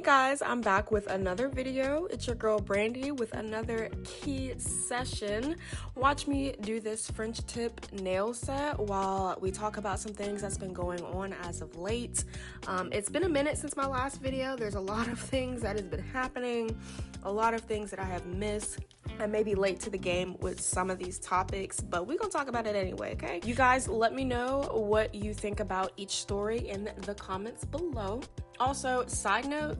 Hey guys, I'm back with another video. It's your girl Brandy with another key session. Watch me do this French tip nail set while we talk about some things that's been going on as of late. It's been a minute since my last video. There's a lot of things that has been happening, a lot of things that I have missed. I may be late to the game with some of these topics, but we're gonna talk about it anyway, okay? You guys let me know what you think about each story in the comments below. Also, side note,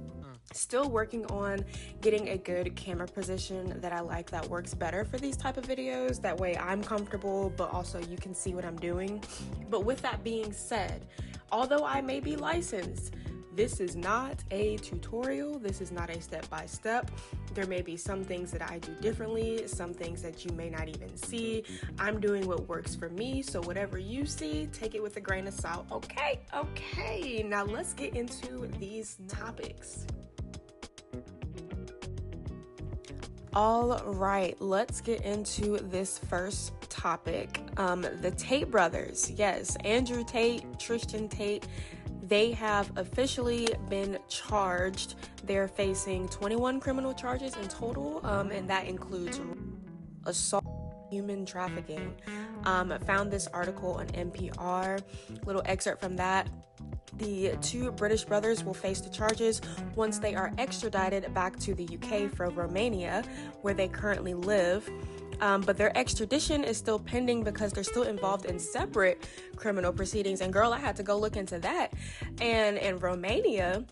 still working on getting a good camera position that I like, that works better for these type of videos. That way I'm comfortable, but also you can see what I'm doing. But with that being said, although I may be licensed, this is not a tutorial. This is not a step-by-step. There may be some things that I do differently, some things that you may not even see. I'm doing what works for me, so whatever you see, take it with a grain of salt. Okay, now let's get into these topics. All right, let's get into this first topic. The Tate Brothers. Yes, Andrew Tate, Tristan Tate, they have officially been charged. They're facing 21 criminal charges in total, and that includes assault, human trafficking. Found this article on NPR, little excerpt from that. The two British brothers will face the charges once they are extradited back to the UK from Romania, where they currently live. But their extradition is still pending because they're still involved in separate criminal proceedings. And girl, I had to go look into that. And in Romania,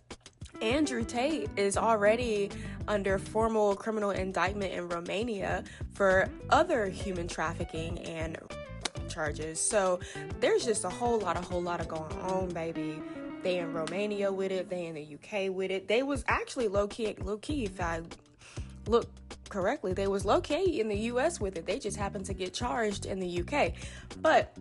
Andrew Tate is already under formal criminal indictment in Romania for other human trafficking and charges. So there's just a whole lot of going on, baby. They in Romania with it, they in the UK with it. They was actually low-key, if I look correctly, they was low-key in the US with it. They just happened to get charged in the UK. But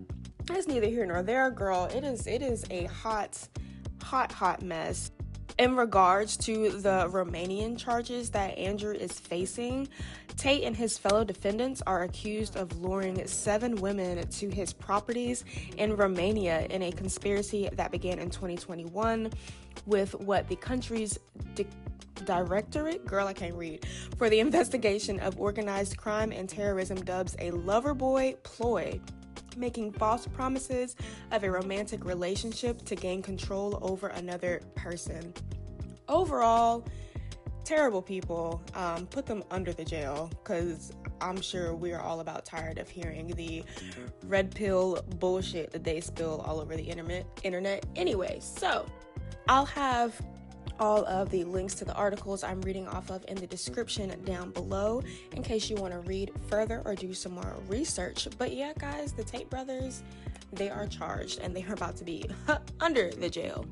that's neither here nor there, girl. It is a hot mess. In regards to the Romanian charges that Andrew is facing, Tate and his fellow defendants are accused of luring 7 women to his properties in Romania in a conspiracy that began in 2021 with what the country's Directorate, for the investigation of organized crime and terrorism dubs a lover boy ploy, making false promises of a romantic relationship to gain control over another person. Overall, terrible people. Put them under the jail, because I'm sure we're all about tired of hearing the red pill bullshit that they spill all over the internet. Anyway, so I'll have all of the links to the articles I'm reading off of in the description down below in case you want to read further or do some more research. But yeah, guys, the Tate brothers, they are charged and they are about to be under the jail.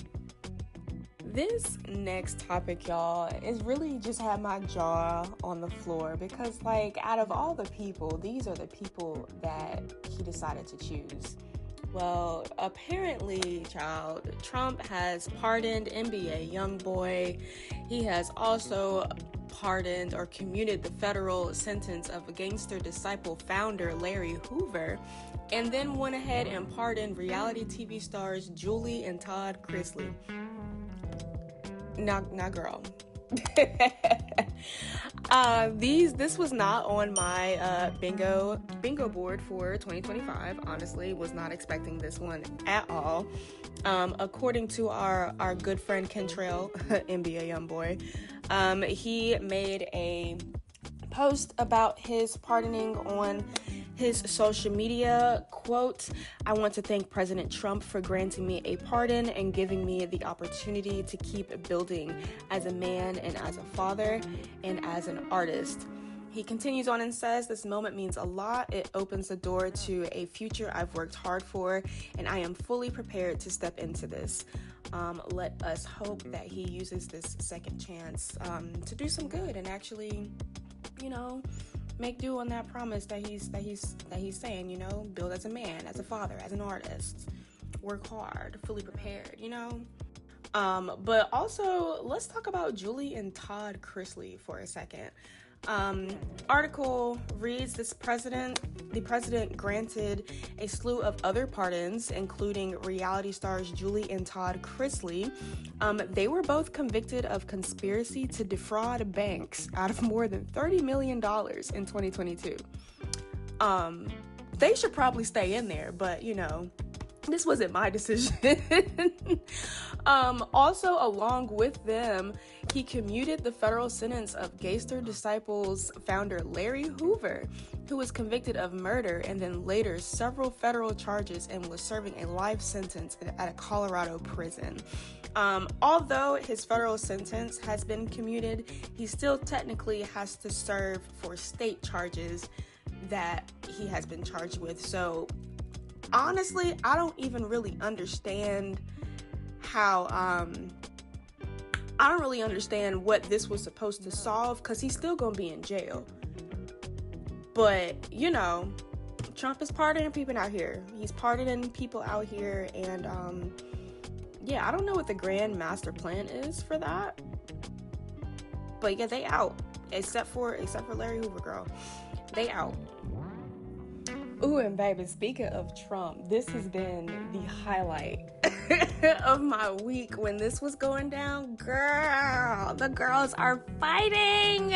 This next topic, y'all, is really just had my jaw on the floor because, like, out of all the people, these are the people that he decided to choose. Well, apparently, Trump has pardoned NBA YoungBoy. He has also pardoned or commuted the federal sentence of a Gangster Disciple founder Larry Hoover, and then went ahead and pardoned reality TV stars Julie and Todd Chrisley. Now, girl. This was not on my bingo board for 2025. Honestly, was not expecting this one at all. According to our good friend Kentrell, NBA YoungBoy, he made a post about his pardoning on his social media. Quote, "I want to thank President Trump for granting me a pardon and giving me the opportunity to keep building as a man and as a father and as an artist." He continues on and says, "This moment means a lot. It opens the door to a future I've worked hard for, and I am fully prepared to step into this." Let us hope that he uses this second chance to do some good and actually, make do on that promise that he's saying, build as a man, as a father, as an artist, work hard, fully prepared, But also, let's talk about Julie and Todd Chrisley for a second. Article reads, the president granted a slew of other pardons, including reality stars Julie and Todd Chrisley. They were both convicted of conspiracy to defraud banks out of more than $30 million in 2022. They should probably stay in there, but this wasn't my decision. Also, along with them, he commuted the federal sentence of Gangster Disciples founder Larry Hoover, who was convicted of murder and then later several federal charges and was serving a life sentence at a Colorado prison. Although his federal sentence has been commuted, he still technically has to serve for state charges that he has been charged with. So honestly, I don't even really understand how, I don't really understand what this was supposed to solve, because he's still gonna be in jail. But, Trump is pardoning people out here. He's pardoning people out here, and, I don't know what the grand master plan is for that. But yeah, they out. Except for Larry Hoover, girl. They out. Ooh, and baby, speaking of Trump, this has been the highlight of my week when this was going down. Girl, the girls are fighting.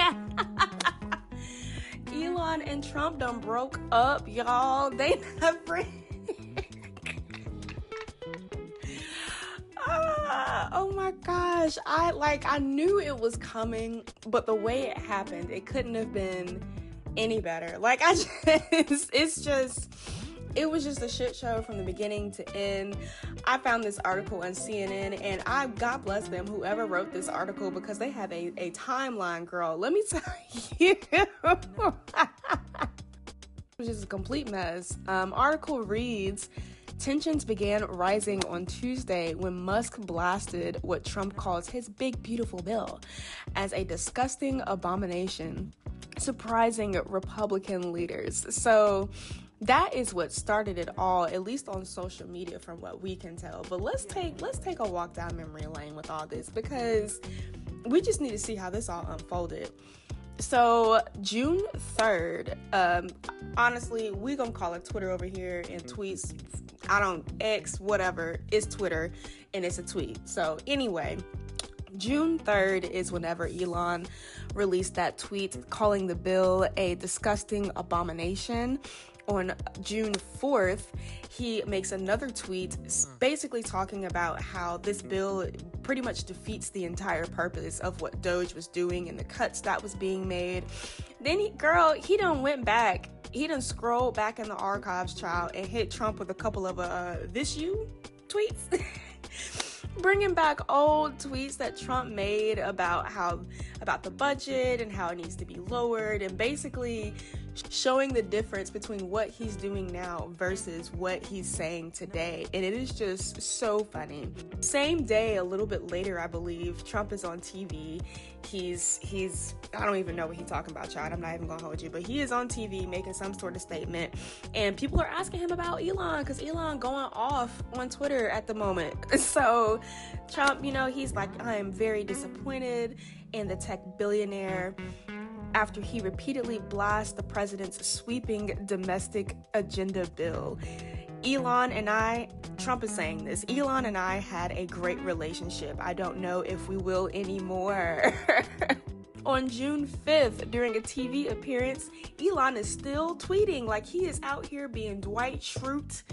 Elon and Trump done broke up, y'all. They never... Oh my gosh. I knew it was coming, but the way it happened, it couldn't have been any better. It was just a shit show from the beginning to end. I found this article on CNN, and God bless them, whoever wrote this article, because they have a timeline, girl. Let me tell you. It was just a complete mess. Article reads, tensions began rising on Tuesday when Musk blasted what Trump calls his big beautiful bill as a disgusting abomination, surprising Republican leaders. So that is what started it all, at least on social media from what we can tell. But let's take a walk down memory lane with all this, because we just need to see how this all unfolded. So June 3rd, honestly, we gonna call it Twitter over here, and tweets, X, whatever, it's Twitter, and it's a tweet. So anyway, June 3rd is whenever Elon released that tweet calling the bill a disgusting abomination. On June 4th, he makes another tweet basically talking about how this bill pretty much defeats the entire purpose of what Doge was doing and the cuts that was being made. Then he done went back. He done scrolled back in the archives, child, and hit Trump with a couple of this you tweets. Bringing back old tweets that Trump made about the budget and how it needs to be lowered, and basically showing the difference between what he's doing now versus what he's saying today. And it is just so funny. Same day, a little bit later, I believe, Trump is on TV. He's I don't even know what he's talking about, child. I'm not even gonna hold you, but he is on TV making some sort of statement, and people are asking him about Elon, because Elon going off on Twitter at the moment. So Trump, he's like, I am very disappointed in the tech billionaire, after he repeatedly blasts the president's sweeping domestic agenda bill. Trump is saying this, Elon and I had a great relationship. I don't know if we will anymore. On June 5th, during a TV appearance, Elon is still tweeting like he is out here being Dwight Schrute,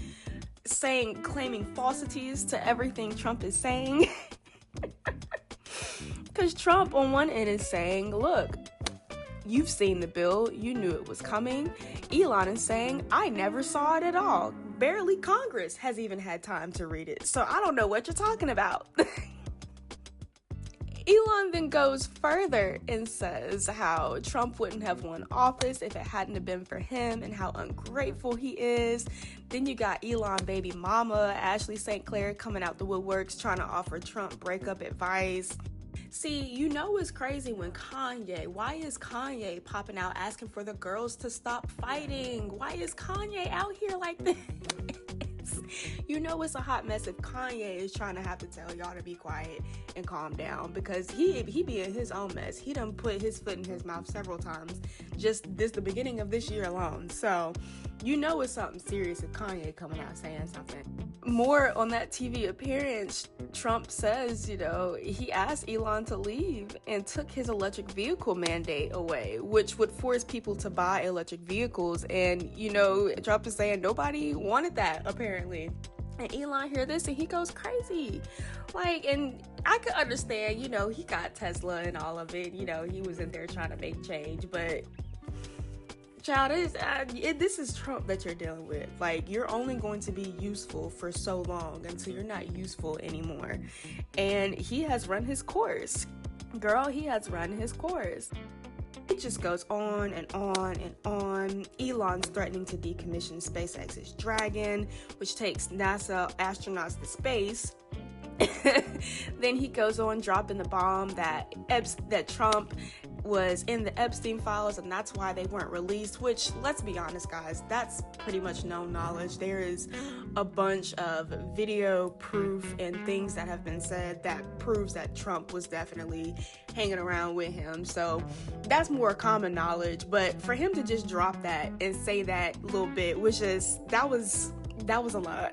claiming falsities to everything Trump is saying. Because Trump on one end is saying, look, you've seen the bill, you knew it was coming. Elon is saying, I never saw it at all. Barely Congress has even had time to read it, so I don't know what you're talking about. Elon then goes further and says how Trump wouldn't have won office if it hadn't have been for him, and how ungrateful he is. Then you got Elon baby mama, Ashley St. Clair, coming out the woodworks trying to offer Trump breakup advice. See, it's crazy when why is Kanye popping out asking for the girls to stop fighting? Why is Kanye out here like this? You know it's a hot mess if Kanye is trying to have to tell y'all to be quiet and calm down, because he be in his own mess. He done put his foot in his mouth several times just the beginning of this year alone. So you know it's something serious if Kanye coming out saying something. More on that TV appearance, Trump says, you know, he asked Elon to leave and took his electric vehicle mandate away, which would force people to buy electric vehicles. And, you know, Trump is saying nobody wanted that, apparently. And Elon hear this and he goes crazy. Like, and I could understand, you know, he got Tesla and all of it. You know, he was in there trying to make change, but child, this is Trump that you're dealing with. Like, you're only going to be useful for so long until you're not useful anymore. And he has run his course. Girl, he has run his course. It just goes on and on and on. Elon's threatening to decommission SpaceX's Dragon, which takes NASA astronauts to space. Then he goes on dropping the bomb that Trump was in the Epstein files and that's why they weren't released, which, let's be honest guys, that's pretty much known knowledge. There is a bunch of video proof and things that have been said that proves that Trump was definitely hanging around with him. So that's more common knowledge, but for him to just drop that and say that little bit was just, that was a lot.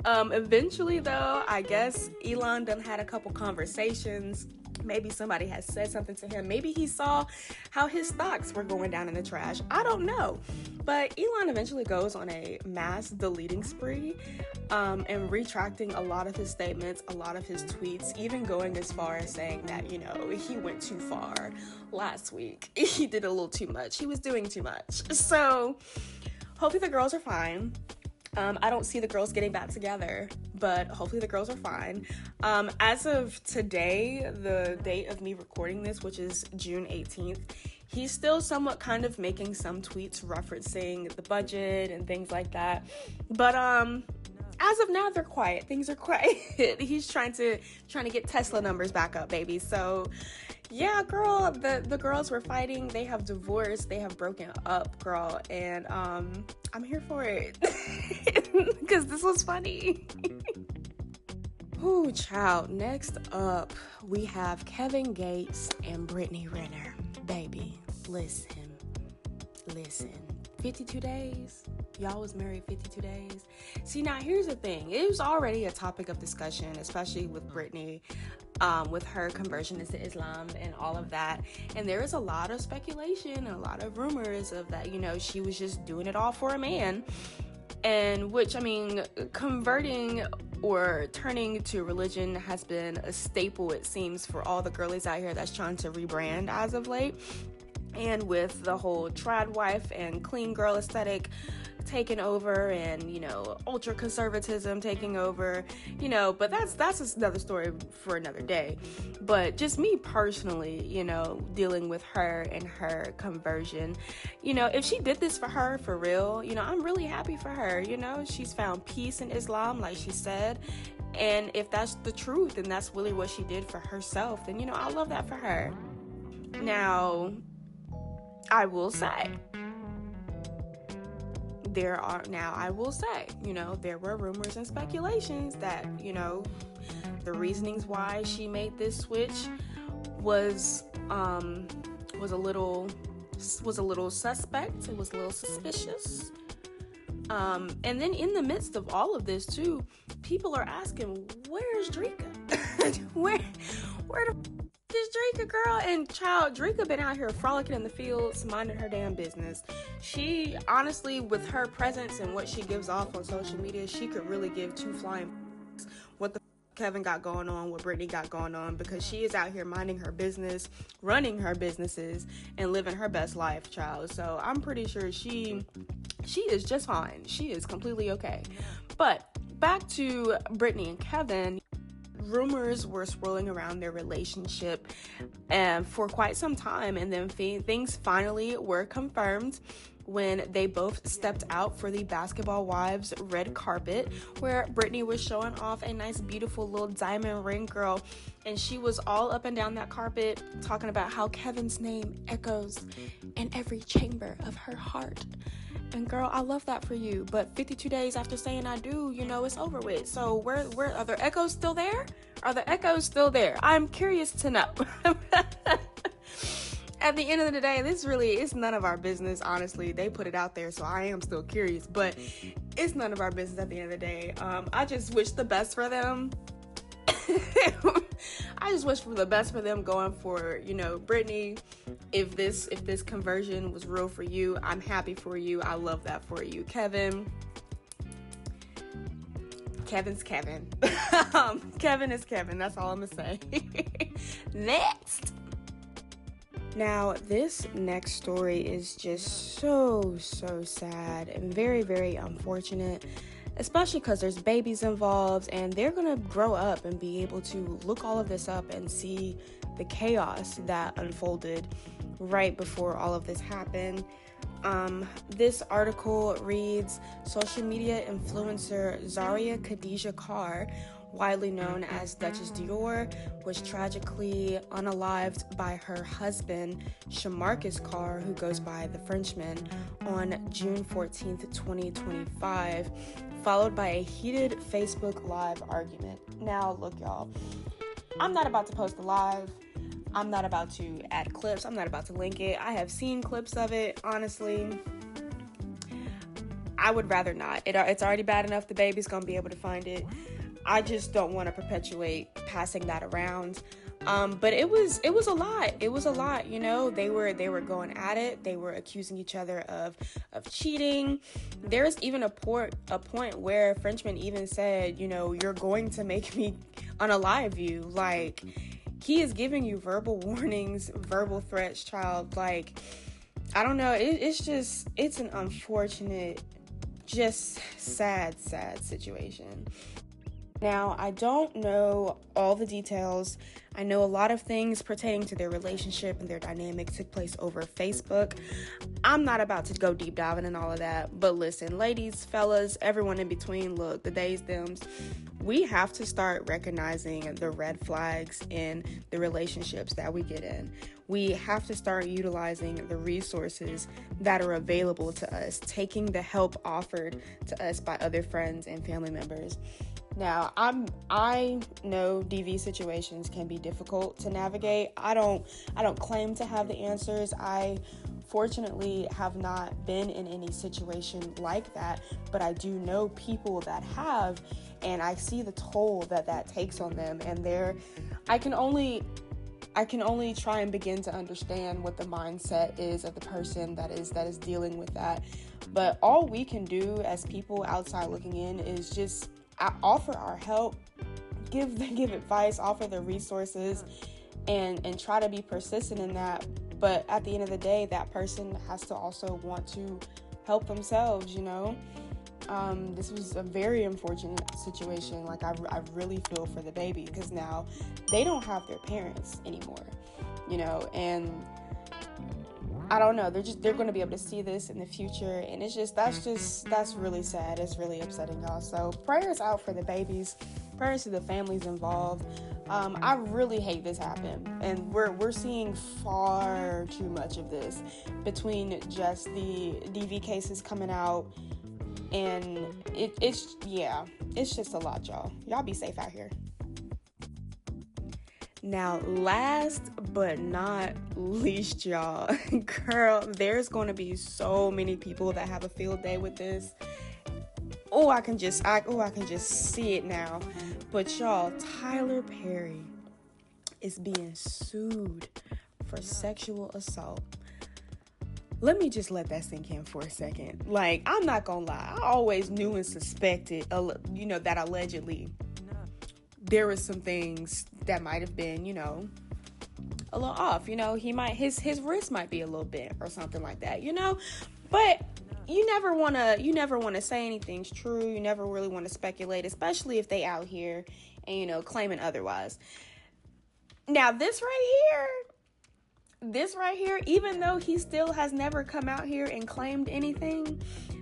Eventually though, I guess Elon done had a couple conversations. Maybe somebody has said something to him. Maybe he saw how his stocks were going down in the trash. I don't know. But Elon eventually goes on a mass deleting spree and retracting a lot of his statements, a lot of his tweets, even going as far as saying that, you know, he went too far last week. He did a little too much. He was doing too much. So hopefully the girls are fine. I don't see the girls getting back together, but hopefully the girls are fine. As of today, the date of me recording this, which is June 18th, he's still somewhat kind of making some tweets referencing the budget and things like that. But as of now, they're quiet. Things are quiet. He's trying to get Tesla numbers back up, baby. So yeah, girl, the girls were fighting. They have divorced. They have broken up, girl. And I'm here for it because this was funny. Ooh, child. Next up, we have Kevin Gates and Brittany Renner. Baby, listen. 52 days? Y'all was married 52 days? See, now here's the thing. It was already a topic of discussion, especially with Brittany, with her conversion into Islam and all of that. And there is a lot of speculation and a lot of rumors of that, you know, she was just doing it all for a man. And which, I mean, converting or turning to religion has been a staple, it seems, for all the girlies out here that's trying to rebrand as of late. And with the whole trad wife and clean girl aesthetic taking over, and, you know, ultra conservatism taking over, you know, but that's another story for another day. But just me personally, you know, dealing with her and her conversion, you know, if she did this for her for real, you know, I'm really happy for her. You know, she's found peace in Islam, like she said, and if that's the truth and that's really what she did for herself, then, you know, I love that for her. Now, I will say, you know, there were rumors and speculations that, you know, the reasonings why she made this switch was a little suspect. It was a little suspicious. And then in the midst of all of this too, people are asking, where's Drika? where is Drika, girl? And child, Drika been out here frolicking in the fields, minding her damn business. She, honestly, with her presence and what she gives off on social media, she could really give two flying what the Kevin got going on, what Brittany got going on, because she is out here minding her business, running her businesses, and living her best life, child. So I'm pretty sure she is just fine. She is completely okay. But back to Brittany and Kevin. Rumors were swirling around their relationship for quite some time, and then things finally were confirmed when they both stepped out for the Basketball Wives red carpet, where Brittany was showing off a nice, beautiful little diamond ring, girl. And she was all up and down that carpet talking about how Kevin's name echoes in every chamber of her heart. And girl, I love that for you. But 52 days after saying I do, it's over with. So where are the echoes still there? Are the echoes still there? I'm curious to know. At the end of the day, it's none of our business, honestly. They put it out there, so I am still curious. But it's none of our business at the end of the day. I just wish the best for them. I just wish for the best for them going for, Brittany. If this conversion was real for you, I'm happy for you. I love that for you. Kevin's Kevin. Kevin is Kevin. That's all I'm gonna say. Next. Now, this next story is just so sad and very, very unfortunate, especially because there's babies involved and they're going to grow up and be able to look all of this up and see the chaos that unfolded right before all of this happened. This article reads, social media influencer Zaria Khadijah Carr, widely known as Duchess Dior, was tragically unalived by her husband, Shamarcus Carr, who goes by the Frenchman, on June 14th, 2025, followed by a heated Facebook Live argument. Now, look, y'all, I'm not about to post a live. I'm not about to add clips. I'm not about to link it. I have seen clips of it. Honestly, I would rather not. It's already bad enough the baby's gonna be able to find it. I just don't want to perpetuate passing that around. But it was a lot. It was a lot, They were going at it. They were accusing each other of cheating. There's even a point where Frenchman even said, you're going to make me unalive you. Like, he is giving you verbal warnings, verbal threats, child. Like, I don't know. It's an unfortunate, just sad situation. Now, I don't know all the details. I know a lot of things pertaining to their relationship and their dynamic took place over Facebook. I'm not about to go deep diving in all of that. But listen, ladies, fellas, everyone in between, look, the days, thems, we have to start recognizing the red flags in the relationships that we get in. We have to start utilizing the resources that are available to us, taking the help offered to us by other friends and family members. Now, I know DV situations can be difficult to navigate. I don't claim to have the answers. I fortunately have not been in any situation like that, but I do know people that have, and I see the toll that takes on them. And I can only try and begin to understand what the mindset is of the person that is dealing with that. But all we can do as people outside looking in is just offer our help, give advice, offer the resources, and try to be persistent in that. But at the end of the day, that person has to also want to help themselves, This was a very unfortunate situation. Like, I really feel for the baby, because now they don't have their parents anymore, and I don't know, they're going to be able to see this in the future, and that's really sad. It's really upsetting, y'all. So prayers out for the babies, prayers to the families involved. I really hate this happen, and we're seeing far too much of this between just the DV cases coming out, and it's just a lot, y'all. Y'all be safe out here. Now, last but not least, y'all, girl, there's going to be so many people that have a field day with this. I can just see it now. But y'all, Tyler Perry is being sued for sexual assault. Let me just let that sink in for a second. Like, I'm not gonna lie, I always knew and suspected, that allegedly there was some things that might have been, a little off. He might, his wrist might be a little bent or something like that, But you never want to say anything's true. You never really want to speculate, especially if they out here and, claiming otherwise. Now, this right here, this right here, even though he still has never come out here and claimed anything,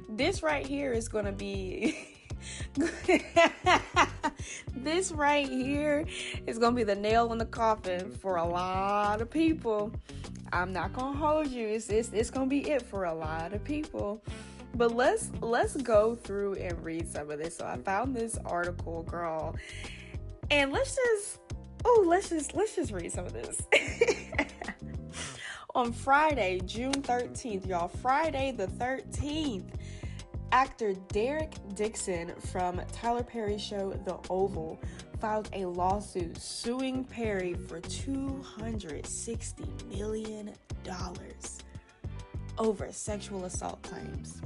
this right here is gonna be this right here is gonna be the nail in the coffin for a lot of people. I'm not gonna hold you. It's gonna be it for a lot of people. But let's go through and read some of this. So I found this article, girl, and let's just read some of this. On Friday, June 13th, y'all, Friday the 13th, actor Derek Dixon from Tyler Perry's show The Oval filed a lawsuit suing Perry for $260 million over sexual assault claims.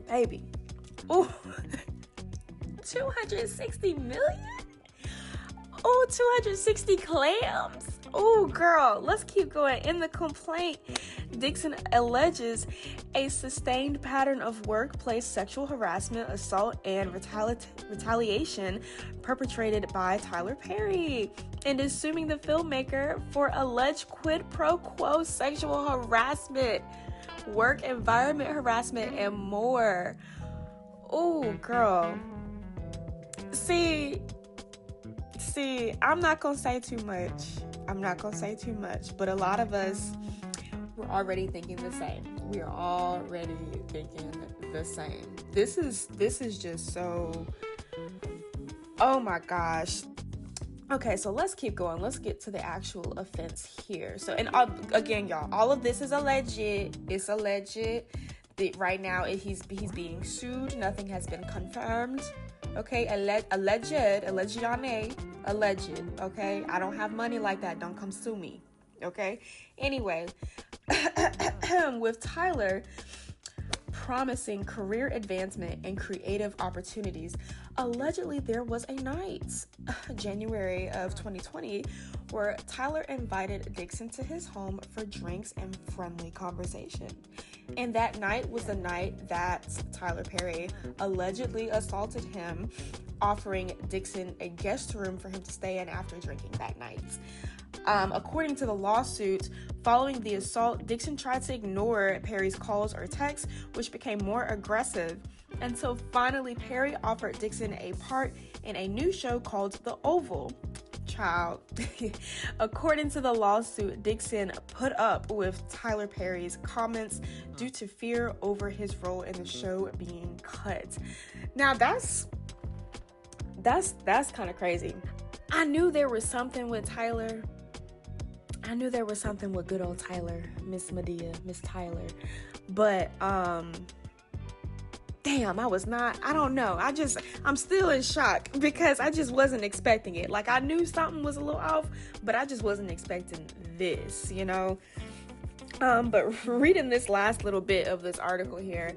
Baby. Ooh. $260 million? Oh, 260 clams. Oh, girl, let's keep going. In the complaint, Dixon alleges a sustained pattern of workplace sexual harassment, assault, and retaliation perpetrated by Tyler Perry, and is suing the filmmaker for alleged quid pro quo sexual harassment, work environment harassment, and more. Oh, girl. See, I'm not gonna say too much, but a lot of us, we're already thinking the same. We're already thinking the same. This is just so, oh my gosh. Okay, so let's keep going. Let's get to the actual offense here. So, and again, y'all, all of this is alleged. It's alleged. Right now, he's being sued. Nothing has been confirmed. Okay, alleged, okay? I don't have money like that. Don't come sue me, okay? Anyway, with Tyler promising career advancement and creative opportunities, allegedly there was a night, January of 2020, where Tyler invited Dixon to his home for drinks and friendly conversation. And that night was the night that Tyler Perry allegedly assaulted him, offering Dixon a guest room for him to stay in after drinking that night. According to the lawsuit, following the assault, Dixon tried to ignore Perry's calls or texts, which became more aggressive, until finally Perry offered Dixon a part in a new show called The Oval. Child. According to the lawsuit, Dixon put up with Tyler Perry's comments due to fear over his role in the show being cut. Now that's kind of crazy. I knew there was something with Tyler. I knew there was something with good old Tyler, Miss Tyler. But damn, I don't know. I'm still in shock because I just wasn't expecting it. Like, I knew something was a little off, but I just wasn't expecting this, you know? But reading this last little bit of this article here,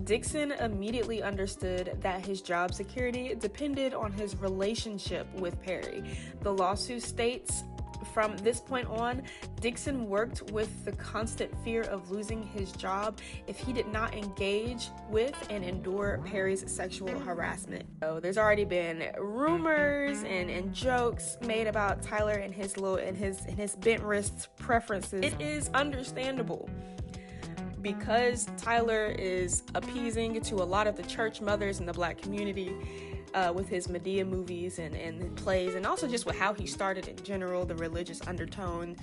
Dixon immediately understood that his job security depended on his relationship with Perry. The lawsuit states, from this point on, Dixon worked with the constant fear of losing his job if he did not engage with and endure Perry's sexual harassment. So there's already been rumors and jokes made about Tyler and his bent wrist preferences. It is understandable, because Tyler is appeasing to a lot of the church mothers in the Black community with his Medea movies and plays, and also just with how he started in general, the religious undertone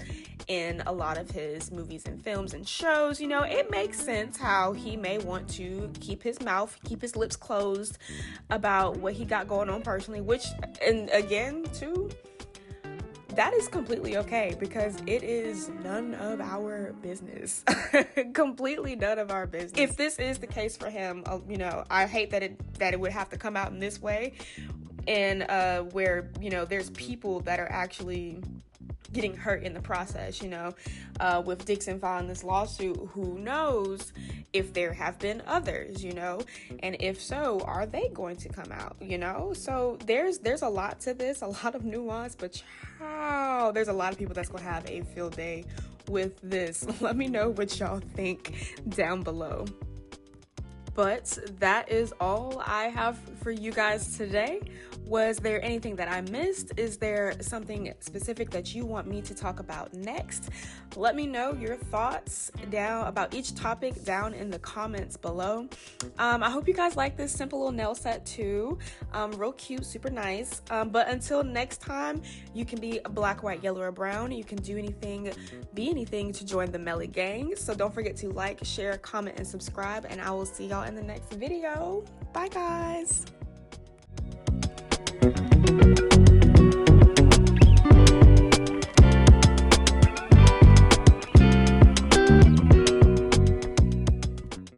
in a lot of his movies and films and shows. You know, it makes sense how he may want to keep his lips closed about what he got going on personally, which, and again, too, that is completely okay, because it is none of our business. Completely none of our business. If this is the case for him, you know, I hate that it would have to come out in this way, and where, you know, there's people that are actually getting hurt in the process, you know, with Dixon filing this lawsuit. Who knows if there have been others, you know, and if so, are they going to come out, you know? So there's a lot to this, a lot of nuance, but there's a lot of people that's gonna have a field day with this. Let me know what y'all think down below. But that is all I have for you guys today. Was there anything that I missed? Is there something specific that you want me to talk about next? Let me know your thoughts down about each topic down in the comments below. I hope you guys like this simple little nail set too. Real cute, super nice. But until next time, you can be black, white, yellow, or brown. You can do anything, be anything to join the Melly gang. So don't forget to like, share, comment, and subscribe. And I will see y'all in the next video. Bye, guys.